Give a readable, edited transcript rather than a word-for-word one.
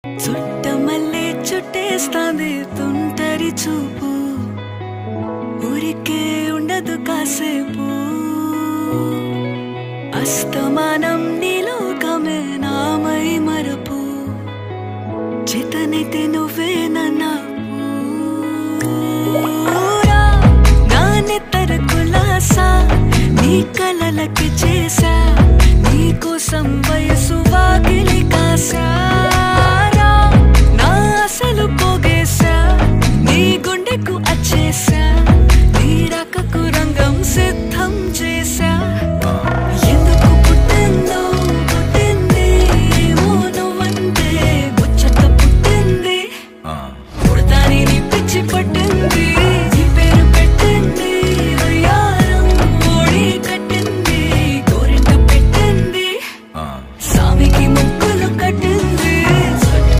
చుట్టమల్లే చుట్టేస్తాంది తుంటరి చూపు, ఊరికే ఉండదు కాసేపు. అస్తమానం నీలోకమే నామై మరపు, చేతనైతే నువ్వే నన్నాపు. నానెత్తర కులాసా నీ కలలకి చేసా, నీ కోసం